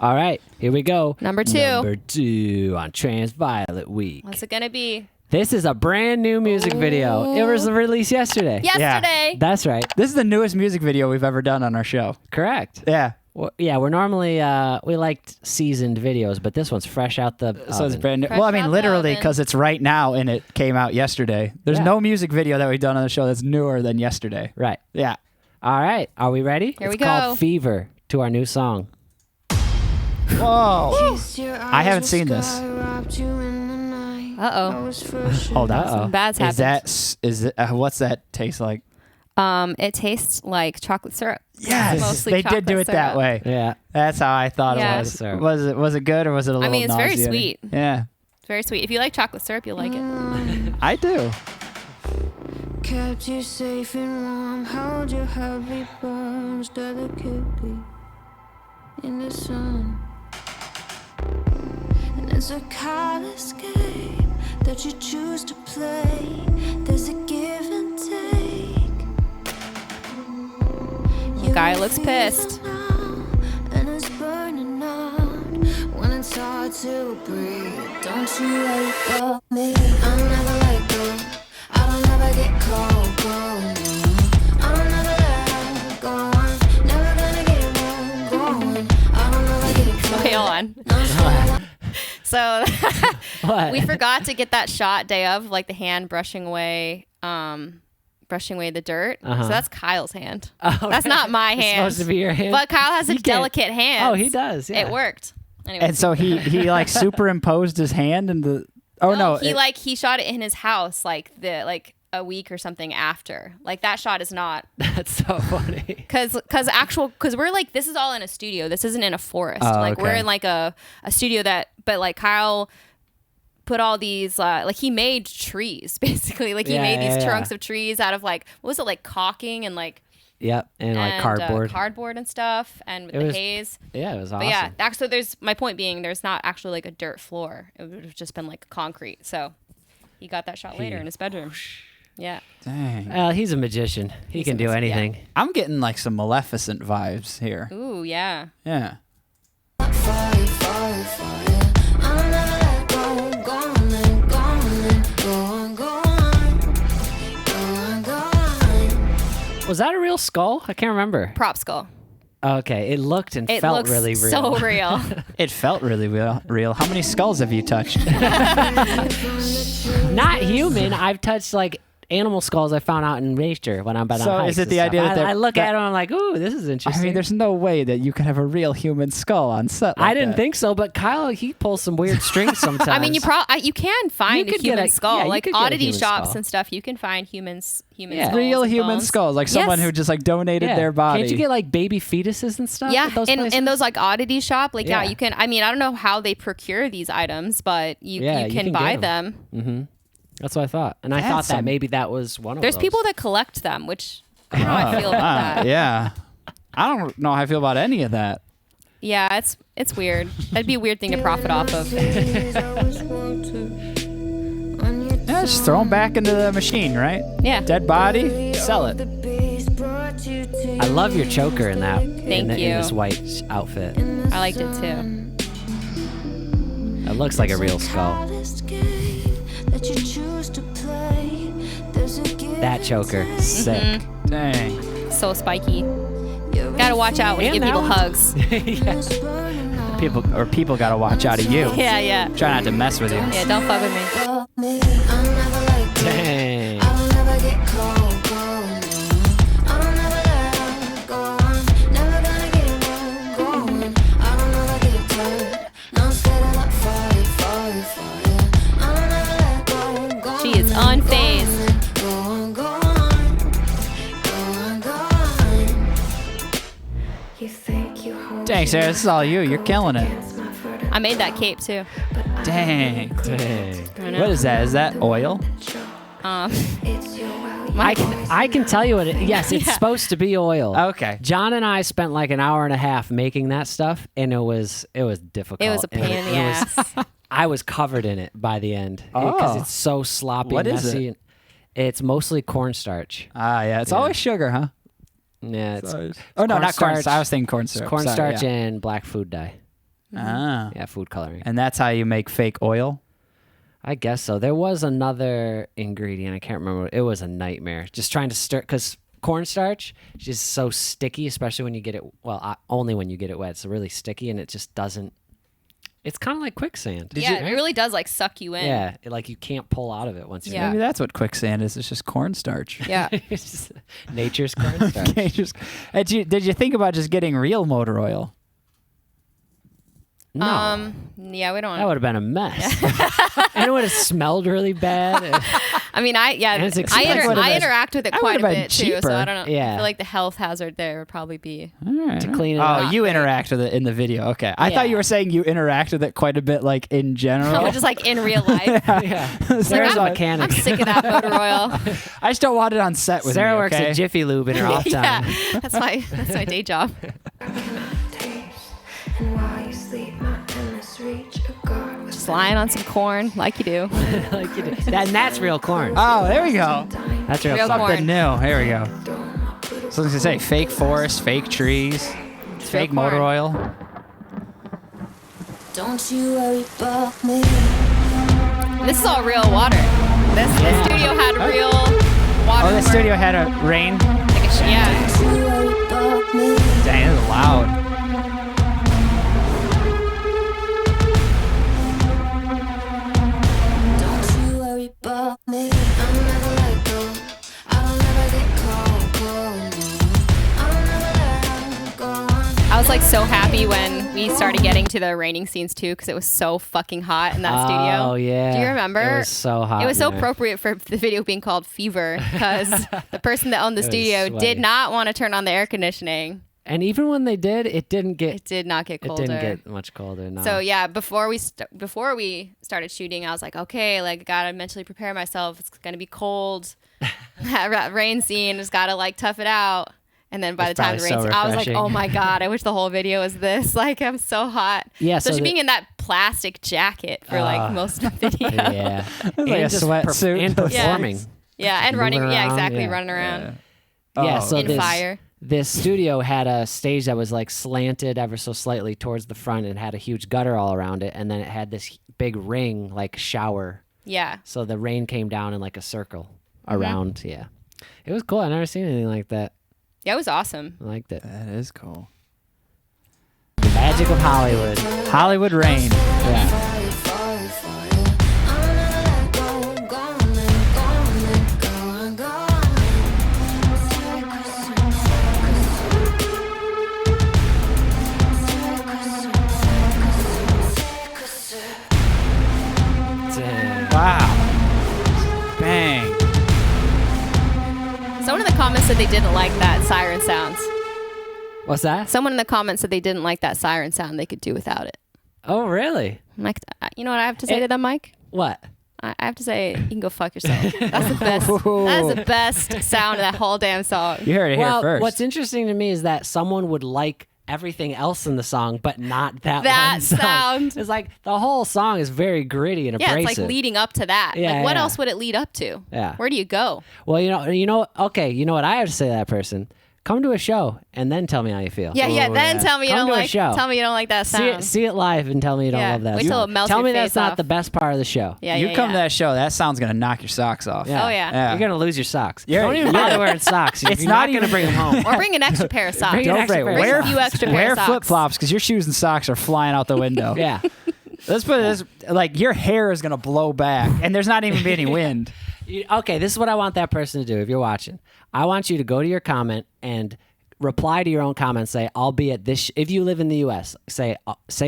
All right, here we go. Number 2. Number 2 on Transviolet Week. What's it going to be? This is a brand new music video. It was released yesterday. Yesterday. That's right. This is the newest music video we've ever done on our show. Correct. Yeah. Well, yeah, we're normally, we liked seasoned videos, but this one's fresh out the oven. So it's brand new. Fresh Well, I out mean, the literally, oven. because it's right now and it came out yesterday. There's Yeah. no music video that we've done on the show that's newer than yesterday. Right. Yeah. All right. Are we ready? Here we It's called go. Fever to our new song. Whoa. I haven't seen this. Uh-oh. Hold on. Uh-oh. Bad's happened. What's that taste like? It tastes like chocolate syrup. Yes, Mostly they did chocolate do it that syrup. way. Yeah. That's how I thought Yeah. it was. Syrup. Was it good or was it a little mean, it's very nauseating? sweet. Yeah, It's very sweet. If you like chocolate syrup, you'll like it. I do. Kept you safe and warm, held your heavy bones delicately in the sun. And it's a callous game that you choose to play. There's a give and take. Guy looks pissed. And it's burning out when it's hard to breathe. Don't you let go of me. I'll never let go. I don't ever get cold, I don't ever let go. I'm never gonna get going. I don't ever get cold. Wait, hold on. So What? we forgot to get that shot day of, like the hand brushing away the dirt. Uh-huh. So that's Kyle's hand. Oh, That's not my It's hand. supposed to be your hand. But Kyle has a You can't- delicate hand. Oh, he does. Yeah. It worked. Anyway. And so he like superimposed his hand in the. Oh no! He shot it in his house like a week or something after. Like that shot is not That's so funny. because we're like, this is all in a studio. This isn't in a forest. Oh, like we're okay. in like a studio but like Kyle put all these like he made trees basically. Like he Yeah, made these yeah, trunks of trees out of like, what was it, like caulking and like Yep. And like cardboard. cardboard and stuff, and with It the was haze. Yeah, it was awesome. But yeah, so there's my point being there's not actually like a dirt floor. It would have just been like concrete. So he got that shot later in his bedroom. Yeah. Dang. He's a magician. He can do anything. I'm getting like some Maleficent vibes here. Ooh, yeah. Yeah. Fire, fire, fire. I'll never let go. Go on then, go on then. Go on, go on. Go on, go on. Was that a real skull? I can't remember. Prop skull. Okay, it looked and It felt looks really real. so real. It felt really real. How many skulls have you touched? Not human. I've touched like animal skulls I found out in nature when I'm about So on is hikes it and the stuff. idea that I look that- at them, I'm like, ooh, this is I interesting. mean, there's no way that you could have a real human skull on set. Like I didn't that. think so, but Kyle, he pulls some weird strings sometimes. I mean, you can find You a could get human a- skull. yeah, you Like could get a oddity human shops skull. and stuff, you can find human Yeah. skulls real and human bones. skulls, like someone Yes. who just like donated Yeah. their body. Can't you get like baby fetuses and stuff? Yeah, at those in places? those like oddity shop, like yeah, Yeah. you can. I mean, I don't know how they procure these items, but you Yeah, can get buy them. That's what I thought, and I That's thought that some- maybe that was one of There's those. people that collect them, which I don't know how I feel about that. Yeah. I don't know how I feel about any of that. Yeah, it's weird. That'd be a weird thing to profit off of. Yeah, just throw them back into the machine, right? Yeah. Dead body, sell it. I love your choker in that. Thank in you. this white outfit. I liked it too. It looks like a real skull. That choker, sick. Dang. So spiky. Gotta watch out when you And give that people one. hugs. People gotta watch out of you. Yeah, yeah. Try not to mess with you. Yeah, don't fuck with me. Dang. She is unfazed. Dang, Sarah, this is all you. You're killing it. I made that cape too. Dang. Dang. I know. What is that? Is that oil? I can tell you what it. Yes, it's supposed to be oil. Okay. John and I spent like an hour and a half making that stuff, and it was difficult. It was a pain in the ass. I was covered in it by the end because Oh. it's so sloppy. What and is messy. it? It's mostly cornstarch. Ah, yeah. It's always sugar, huh? Yeah, it's Oh no, not cornstarch. cornstarch. I was thinking It's cornstarch. cornstarch Sorry, yeah. and black food dye. Ah. Yeah, food coloring. And that's how you make fake oil? I guess so. There was another ingredient. I can't remember. It was a nightmare. Just trying to stir, because cornstarch is just so sticky, especially when you get it, only when you get it wet. It's really sticky, and it just doesn't, it's kind of like quicksand. It really does like suck you in. Yeah, like you can't pull out of it once you're Yeah. Maybe that's what quicksand is. It's just cornstarch. Yeah. It's just nature's cornstarch. Okay, did you think about just getting real motor oil? No. Yeah, we don't. That would have been a mess. And it would have smelled really bad. I mean, And it's expensive. I interact with it That quite a would've been bit too, so I don't know. Yeah. I feel like the health hazard there would probably be. To clean it Oh, up. you interact with it in the video. Okay. I Yeah. thought you were saying you interact with it quite a bit, like in general. Just like in real life. Yeah. Sarah's a I'm mechanic. sick of that motor oil. I just don't want it on set with Sarah me, works okay? at Jiffy Lube in her off Yeah, time. that's my day job. And while you sleep, my endless reach of God was Just lying on some corn, like you do. Like you do. And that's real corn. Oh, there we go. That's real Real corn. corn. Something new. Here we go. So I was going to say, fake forest, fake trees, fake real motor corn. oil. Don't you worry about me. This is all real water. This studio had real water. Oh, the for- studio had a rain. Like yeah. Don't you worry about me. Dang, this is loud. Don't you worry about me. I'll never let go. I don't ever get cold. I'll never let go on. I was like so happy when we started getting to the raining scenes too, because it was so fucking hot in that studio. Oh, yeah. Do you remember? It was so hot. It was so in there. appropriate for the video being called Fever, because the person that owned the It was studio sweaty. did not want to turn on the air conditioning. And even when they did, it didn't get It did not get colder. It didn't get much colder. No. So yeah, before we started shooting, I was like, okay, like gotta mentally prepare myself. It's gonna be cold. That rain scene, just gotta like tough it out. And then by It's the time the rain probably scene, so I was like, refreshing. oh my god, I wish the whole video was this. Like I'm so hot. Yeah, so Especially the- being in that plastic jacket for like most of the video. yeah, like a just sweatsuit. and performing. Yeah, and running. Moving Yeah, around, exactly, yeah. running around Yeah, Oh, so in this fire. this studio had a stage that was like slanted ever so slightly towards the front and had a huge gutter all around it, and then it had this big ring like shower. Yeah. So the rain came down in like a circle Mm-hmm. around. Yeah, it was cool. I never seen anything like that. Yeah, it was awesome. I liked it. That is cool. The magic of Hollywood. Hollywood rain. Yeah. Fire, fire, fire. I'll never let go. Go on and go on and go on, go Damn. Wow. Bang. Someone in the comments said they didn't like that siren sounds. What's that? Someone in the comments said they didn't like that siren sound. They could do without it. Oh, really? I'm like, you know what I have to say to them, Mike? What? I have to say, you can go fuck yourself. That's the best. That is the best sound of that whole damn song. You heard it Well, here first. what's interesting to me is that someone would like everything else in the song, but not that That one song. sound. It's like the whole song is very gritty and Yeah, abrasive. it's like leading up to that. Yeah, like, what yeah. else would it lead up to? Yeah. Where do you go? Well, okay, you know what I have to say to that person? Come to a show and then tell me how you feel. Yeah, yeah. Oh, Then yeah. tell me you Come don't to a like. show. Tell me you don't like that sound. See it live and tell me you don't Yeah, love that wait till song. it melts Tell your me face that's not off. the best part of the show. Yeah, you yeah, come yeah. to that show, that sound's going to knock your socks off. Yeah. Oh, yeah. Yeah. You're gonna lose your socks. You're- Don't even bother wearing socks. It's You're not not gonna even- bring them home. Or bring an extra pair of socks. Bring an extra pair of wear, socks. A few extra pair wear of socks. flip flops because your shoes and socks are flying out the window. Yeah. Let's put this like your hair is gonna blow back, and there's not even be any wind. Okay, this is what I want that person to do. If you're watching, I want you to go to your comment and reply to your own comment. Say, "I'll be at this." If you live in the U.S., say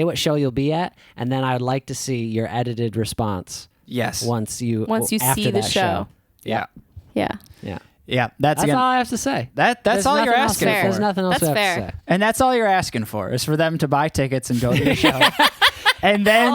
what show you'll be at, and then I'd like to see your edited response Yes. Once you after see the that show. Yeah. Yeah. Yeah. Yeah. That's That's again, all I have to say. that's There's all you're nothing else asking fair. for. There's nothing else That's I have fair. to say. And that's all you're asking for is for them to buy tickets and go to the show. And then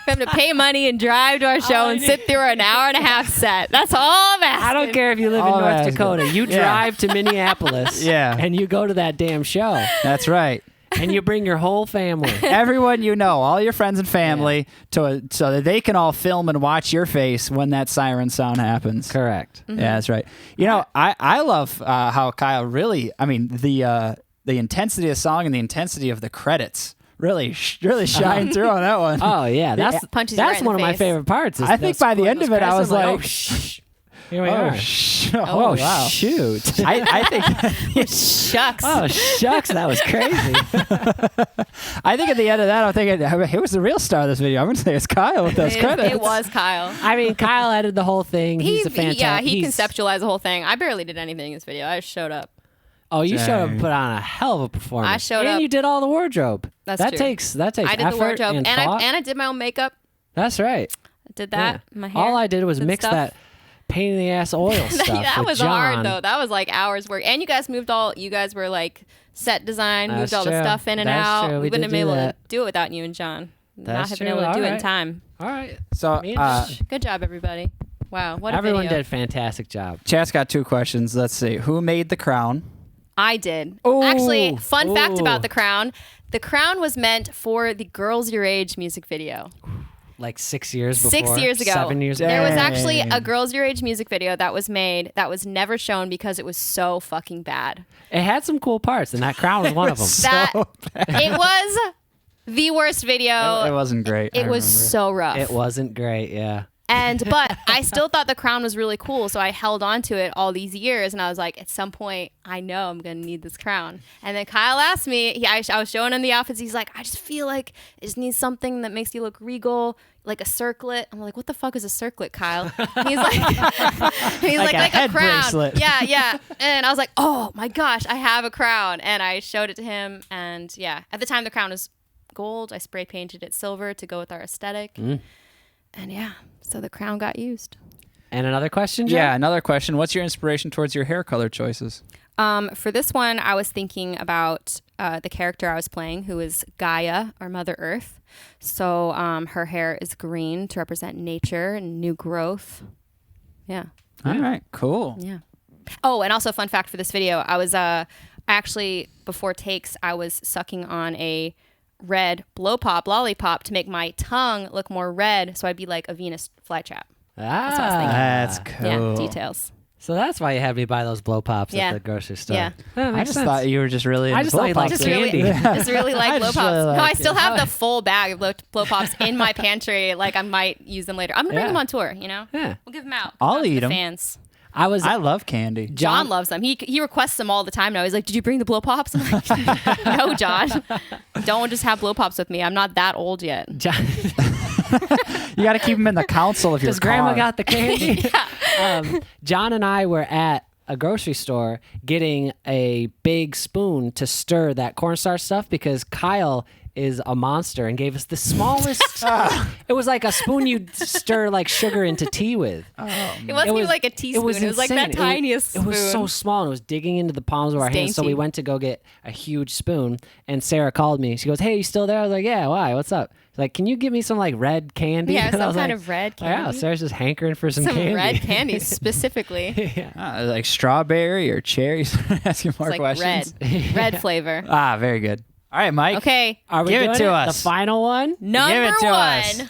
For him to pay money and drive to our show and sit through an hour and a half set. That's all I'm asking. I don't care if you live in All North that's Dakota. good. You Yeah. drive to Minneapolis, Yeah. and you go to that damn show, that's right. and you bring your whole family. Everyone you know, all your friends and family, so that they can all film and watch your face when that siren sound happens. Correct. Yeah, that's right. You know, I love how Kyle really, I mean, the intensity of the song and the intensity of the credits really shine through on that one. Oh yeah, that's Punches you right in the one of my face. favorite parts. Is I think by the end of it, I was like, oh, shh. Here we oh, are. oh, wow. Shoot. I think Shucks. Oh shucks, that was crazy. I think at the end of that, I'm thinking, who was the real star of this video? I'm going to say it's Kyle with those credits. It was Kyle. I mean, Kyle edited the whole thing. He's a fantastic. He conceptualized the whole thing. I barely did anything in this video. I just showed up. Oh, you showed up and Dang. put on a hell of a performance. I showed and up. you did all the wardrobe. That's that true. takes I did effort the wardrobe and and thought. I did my own makeup. That's right. I did that. Yeah. My hair. All I did was and mix stuff. that pain in the ass oil stuff. that with was John. hard though. That was like hours work. And you guys you guys were like set design, That's moved all true. the stuff in and That's out. true. We We wouldn't did have been do able that. to do it without you and John. Not That's have been true. able to do it in Alright. time. All right. So Me and Josh. Good job, everybody. Wow, what a Everyone video. did a fantastic job. Chat's got 2 questions. Let's see. Who made the crown? I did. Ooh. Actually, fun fact Ooh. about the crown. The crown was meant for the Girls Your Age music video. Like 6 years before. 6 years ago. 7 years ago. There was actually a Dang. Girls Your Age music video that was made that was never shown because it was so fucking bad. It had some cool parts, and that crown was one of them. That it was the worst video. It wasn't great. It I was remember. so rough. It wasn't great, yeah. But I still thought the crown was really cool, so I held on to it all these years, and I was like, at some point, I know I'm gonna need this crown. And then Kyle asked me, I was showing him the outfits. He's like, I just feel like it just needs something that makes you look regal, like a circlet. I'm like, what the fuck is a circlet, Kyle? He's like, Like a like a head crown. bracelet. Yeah. And I was like, oh my gosh, I have a crown, and I showed it to him, and yeah, at the time the crown was gold. I spray painted it silver to go with our aesthetic. And yeah, so the crown got used. And another question, Joe? Yeah, another question. What's your inspiration towards your hair color choices? For this one, I was thinking about the character I was playing, who is Gaia, or Mother Earth. So her hair is green to represent nature and new growth. Yeah. All right, cool. Yeah. Oh, and also fun fact for this video, I was actually, before takes, I was sucking on a red blow pop lollipop to make my tongue look more red, so I'd be like a Venus flytrap. That's what I was thinking. That's cool. Yeah, details. So that's why you had me buy those blow pops Yeah. at the grocery store. Yeah. That I makes just sense. thought you were just really into I just thought you blow liked pops. Just really, candy. just really like I blow just pops. really No, I like still it. have the full bag of blow pops in my pantry. Like I might use them later. I'm gonna bring Yeah. them on tour. You know, Yeah. we'll give them out. I'll to eat the 'em. Fans. I was I love candy. John loves them. He requests them all the time now. He's like, "Did you bring the blow pops?" I'm like, "No, John. Don't just have blow pops with me. I'm not that old yet." John, You got to keep them in the console of your because Grandma car. got the candy. John and I were at a grocery store getting a big spoon to stir that cornstarch stuff because Kyle is a monster and gave us the smallest. It was like a spoon you'd stir like sugar into tea with. It wasn't even like a teaspoon. It was like insane. that tiniest It was so spoon. small and it was digging into the palms of our It's hands. So we dainty. went to go get a huge spoon and Sarah called me. She goes, "Hey, you still there?" I was like, "Yeah, why? What's up?" She's like, "Can you give me some like red candy?" Yeah, And I some was kind like, of red "Oh, yeah, candy. Sarah's just hankering for some Some candy. red candy specifically. Like strawberry or cherries. Asking more It's like questions. red flavor. Ah, very good. All right, Mike. Okay, Are we Give it doing to The us. final one? number Give it to one. us.